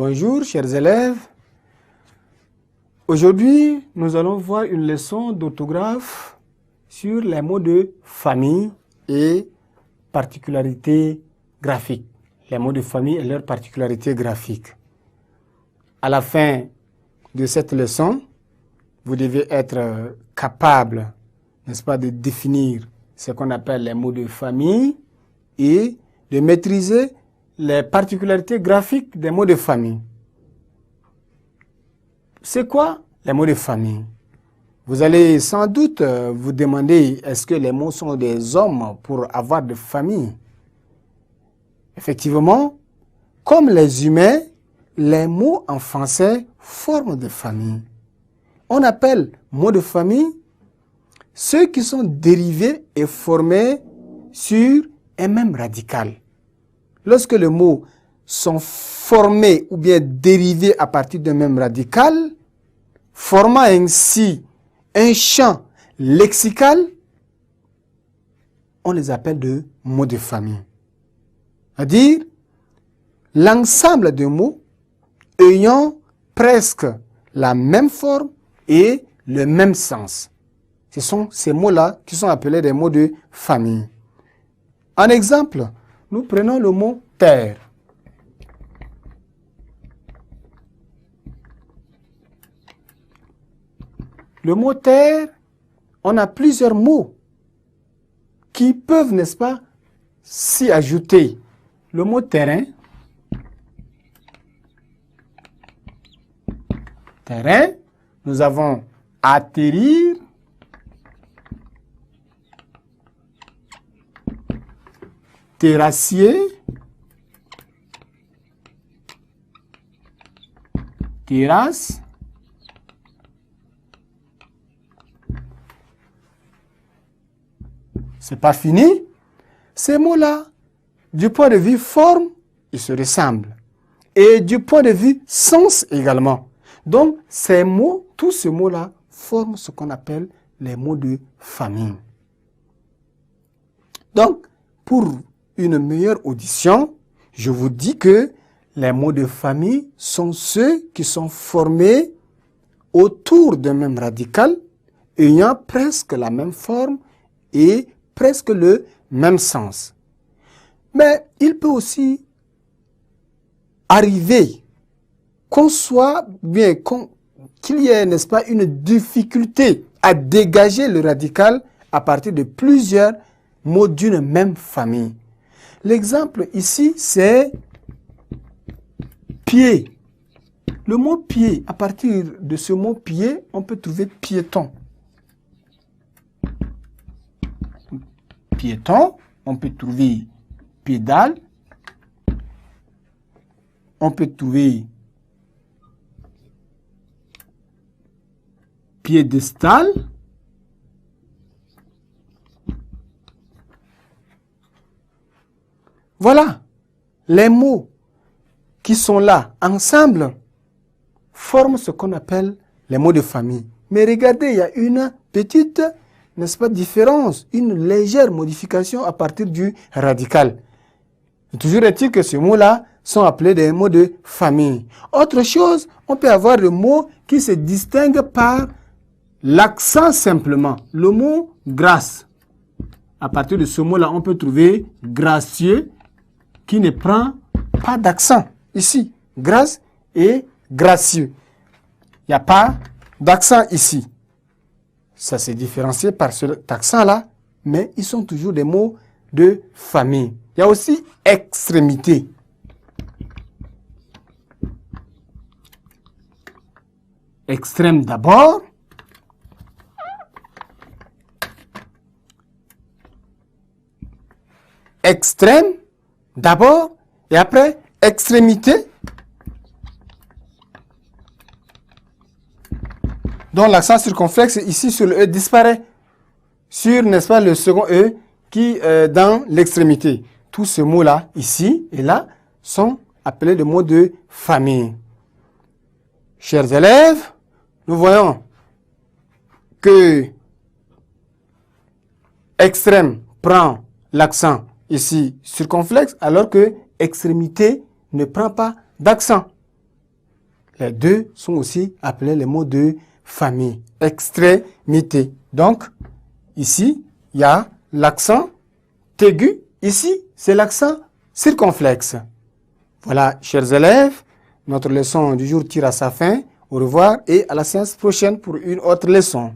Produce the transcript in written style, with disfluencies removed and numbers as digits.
Bonjour chers élèves. Aujourd'hui, nous allons voir une leçon d'orthographe sur les mots de famille et particularités graphiques. Les mots de famille et leurs particularités graphiques. À la fin de cette leçon, vous devez être capable, n'est-ce pas, de définir ce qu'on appelle les mots de famille et de maîtriser les particularités graphiques des mots de famille. C'est quoi les mots de famille? Vous allez sans doute vous demander, est-ce que les mots sont des hommes pour avoir de famille? Effectivement, comme les humains, les mots en français forment des familles. On appelle mots de famille ceux qui sont dérivés et formés sur un même radical. Lorsque les mots sont formés ou bien dérivés à partir d'un même radical, formant ainsi un champ lexical, on les appelle de mots de famille. C'est-à-dire l'ensemble de mots ayant presque la même forme et le même sens. Ce sont ces mots-là qui sont appelés des mots de famille. En exemple, nous prenons le mot terre. Le mot terre, on a plusieurs mots qui peuvent, n'est-ce pas, s'y ajouter. Le mot terrain. Terrain, nous avons atterrir. Terrassier. Terrasse. C'est pas fini. Ces mots-là, du point de vue forme, ils se ressemblent. Et du point de vue sens également. Donc, ces mots, tous ces mots-là, forment ce qu'on appelle les mots de famille. Donc, pour une meilleure audition, je vous dis que les mots de famille sont ceux qui sont formés autour d'un même radical, ayant presque la même forme et presque le même sens. Mais il peut aussi arriver qu'on soit bien, qu'il y ait, n'est-ce pas, une difficulté à dégager le radical à partir de plusieurs mots d'une même famille. L'exemple ici, c'est pied. Le mot pied, à partir de ce mot pied, on peut trouver piéton. Piéton, on peut trouver pédale, on peut trouver piédestal, voilà, les mots qui sont là ensemble forment ce qu'on appelle les mots de famille. Mais regardez, il y a une petite, n'est-ce pas, différence, une légère modification à partir du radical. Toujours est-il que ces mots-là sont appelés des mots de famille. Autre chose, on peut avoir des mots qui se distinguent par l'accent simplement. Le mot grâce. À partir de ce mot-là, on peut trouver gracieux qui ne prend pas d'accent. Ici, grâce et gracieux. Il n'y a pas d'accent ici. Ça s'est différencié par cet accent-là, mais ils sont toujours des mots de famille. Il y a aussi extrémité. Extrême d'abord. Extrême d'abord et après extrémité. Donc l'accent circonflexe ici sur le E disparaît. Sur, n'est-ce pas, le second E qui est dans l'extrémité. Tous ces mots-là, ici et là, sont appelés des mots de famille. Chers élèves, nous voyons que extrême prend l'accent ici circonflexe, alors que extrémité ne prend pas d'accent. Les deux sont aussi appelés les mots de famille. Extrémité. Donc, ici, il y a l'accent aigu. Ici, c'est l'accent circonflexe. Voilà, chers élèves, notre leçon du jour tire à sa fin. Au revoir et à la séance prochaine pour une autre leçon.